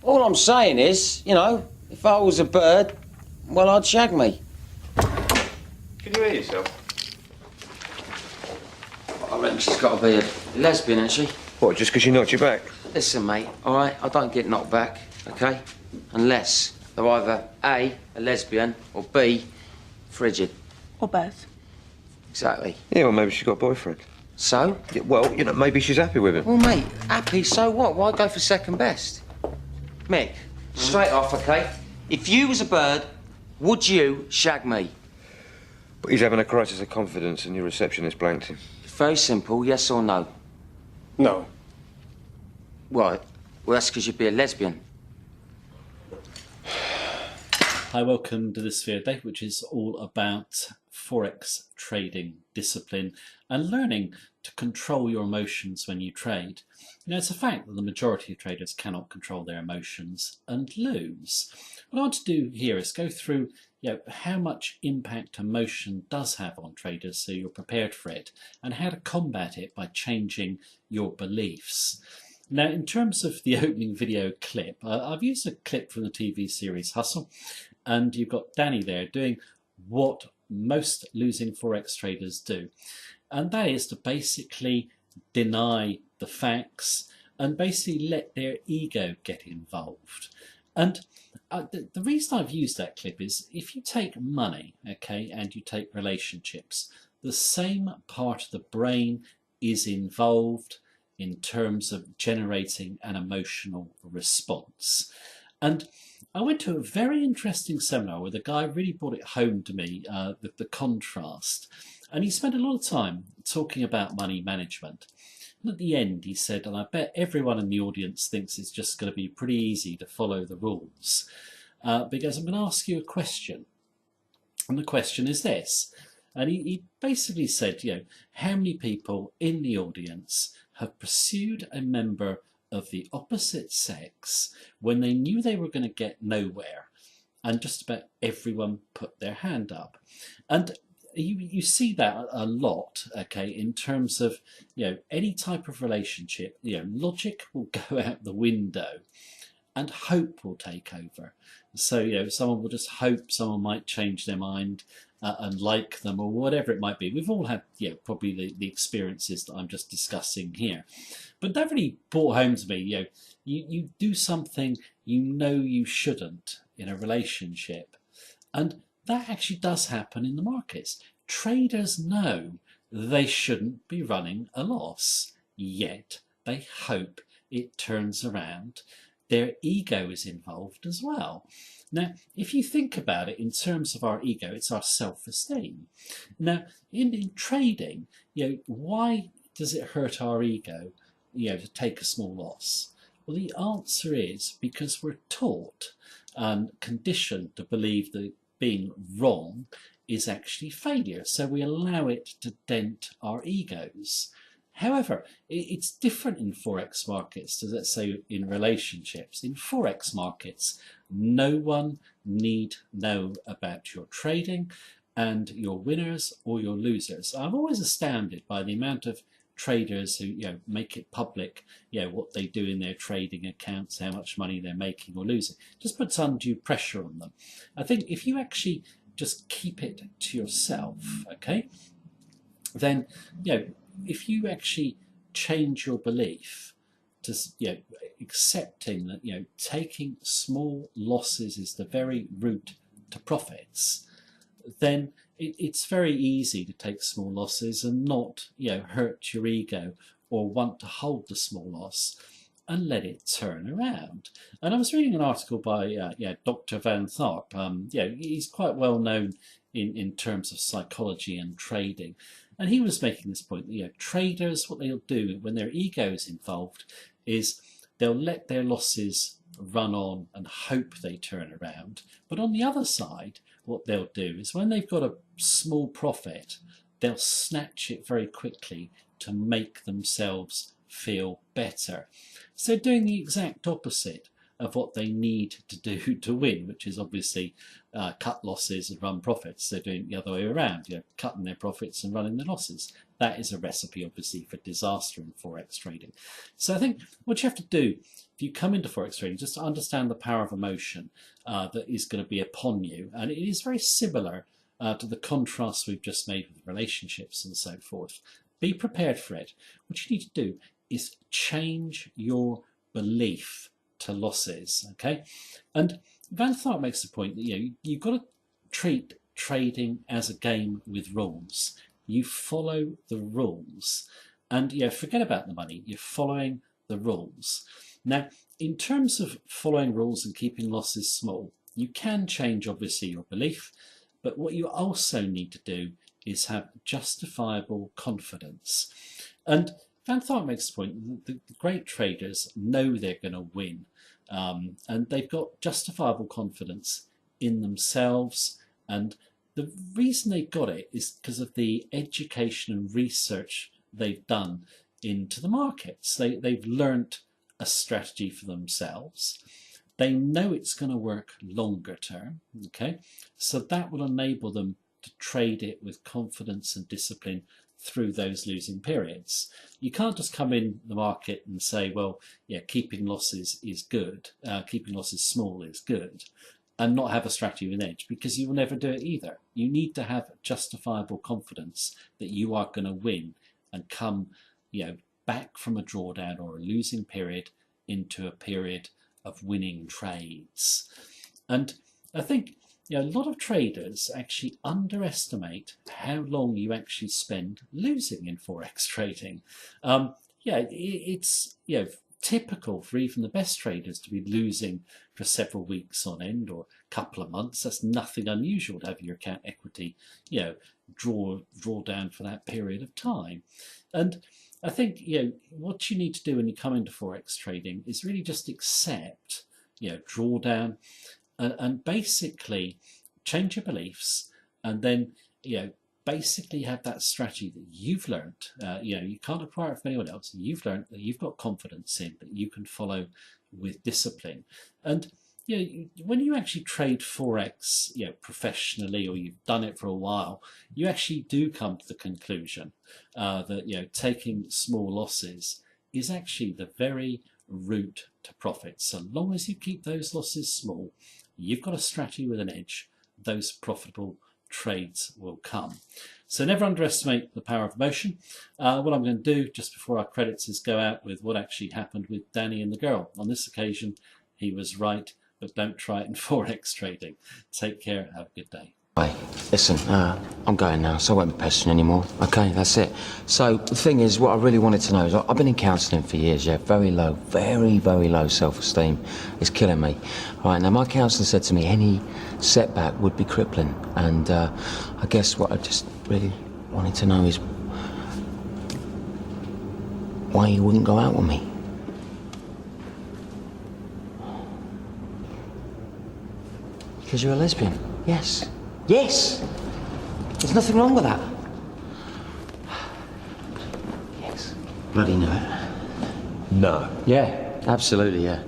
All I'm saying is, you know, if I was a bird, well, I'd shag me. Can you hear yourself? I reckon she's got to be a lesbian, hasn't she? What, just because she knocked you back? Listen, mate, all right? I don't get knocked back, okay? Unless they're either A, a lesbian, or B, frigid. Or both. Exactly. Yeah, well, maybe she's got a boyfriend. So? Yeah, well, you know, maybe she's happy with him. Well, mate, happy, so what? Why go for second best? Mick, straight off, okay? If you was a bird, would you shag me? But he's having a crisis of confidence and your receptionist blanked him. Very simple, yes or no? No. Right. Well, that's because you'd be a lesbian. Hi, welcome to this video today, which is all about Forex trading discipline and learning to control your emotions when you trade. You know, it's a fact that the majority of traders cannot control their emotions and lose. What I want to do here is go through how much impact emotion does have on traders so you're prepared for it, and how to combat it by changing your beliefs. Now, in terms of the opening video clip, I've used a clip from the TV series Hustle, and you've got Danny there doing what most losing Forex traders do, and that is to basically deny the facts and basically let their ego get involved. And the reason I've used that clip is if you take money, okay, and you take relationships, the same part of the brain is involved in terms of generating an emotional response. And I went to a very interesting seminar where the guy really brought it home to me, the contrast. And he spent a lot of time talking about money management. And at the end he said, and I bet everyone in the audience thinks it's just going to be pretty easy to follow the rules, because I'm going to ask you a question. And the question is this. And he basically said, how many people in the audience have pursued a member of the opposite sex when they knew they were going to get nowhere? And just about everyone put their hand up. And you see that a lot, okay, in terms of, any type of relationship, logic will go out the window and hope will take over. So, someone will just hope someone might change their mind and like them, or whatever it might be. We've all had, probably the experiences that I'm just discussing here. But that really brought home to me, you do something you shouldn't in a relationship. And that actually does happen in the markets. Traders know they shouldn't be running a loss, yet they hope it turns around. Their ego is involved as well. Now, if you think about it in terms of our ego, it's our self-esteem. Now, in trading, why does it hurt our ego, to take a small loss? Well, the answer is because we're taught and conditioned to believe that being wrong is actually failure. So we allow it to dent our egos. However, it's different in Forex markets to, let's say, in relationships. In Forex markets, no one need know about your trading and your winners or your losers. I'm always astounded by the amount of traders who make it public, what they do in their trading accounts, how much money they're making or losing. Just puts undue pressure on them. I think if you actually just keep it to yourself, okay, then if you actually change your belief to accepting that taking small losses is the very route to profits, then it's very easy to take small losses and not hurt your ego or want to hold the small loss and let it turn around. And I was reading an article by Dr. Van Tharp. He's quite well known in terms of psychology and trading. And he was making this point that traders, what they'll do when their ego is involved is they'll let their losses run on and hope they turn around. But on the other side, what they'll do is when they've got a small profit, they'll snatch it very quickly to make themselves feel better. So doing the exact opposite of what they need to do to win, which is obviously cut losses and run profits. They're doing it the other way around, cutting their profits and running their losses. that is a recipe, obviously, for disaster in Forex trading. So I think what you have to do, if you come into Forex trading, just to understand the power of emotion that is going to be upon you. And it is very similar to the contrast we've just made with relationships and so forth. Be prepared for it. What you need to do is change your belief to losses, okay? And Van Tharp makes the point that you've got to treat trading as a game with rules. You follow the rules, and forget about the money. You're following the rules. Now, in terms of following rules and keeping losses small, you can change obviously your belief, but what you also need to do is have justifiable confidence. And Van Tharp makes the point that the great traders know they're going to win, and they've got justifiable confidence in themselves. And the reason they got it is because of the education and research they've done into the markets. They've learnt a strategy for themselves. They know it's going to work longer term, okay? So that will enable them to trade it with confidence and discipline through those losing periods. You can't just come in the market and say, well, yeah, keeping losses is good, keeping losses small is good, and not have a strategy with an edge, because you will never do it either. You need to have justifiable confidence that you are going to win and come, back from a drawdown or a losing period into a period of winning trades. And I think a lot of traders actually underestimate how long you actually spend losing in Forex trading. It's typical for even the best traders to be losing for several weeks on end or a couple of months. That's nothing unusual to have your account equity, draw down for that period of time. And I think what you need to do when you come into Forex trading is really just accept drawdown and basically change your beliefs, and then basically have that strategy that you've learned. You can't acquire it from anyone else. You've learned that you've got confidence in, that you can follow with discipline. And when you actually trade Forex professionally, or you've done it for a while, you actually do come to the conclusion that taking small losses is actually the very route to profit. So long as you keep those losses small, you've got a strategy with an edge, those profitable trades will come. So never underestimate the power of emotion. What I'm going to do just before our credits is go out with what actually happened with Danny and the girl. On this occasion, he was right, but don't try it in Forex trading. Take care. Have a good day. Hey, listen, I'm going now, so I won't be pestering anymore. Okay, that's it. So the thing is, what I really wanted to know is, I've been in counselling for years, very low, very, very low self-esteem. It's killing me. All right, now my counsellor said to me any setback would be crippling, and I guess what I just really wanted to know is why you wouldn't go out with me. Because you're a lesbian. Yes. Yes! There's nothing wrong with that. Yes. Bloody no. No. Yeah, absolutely, yeah.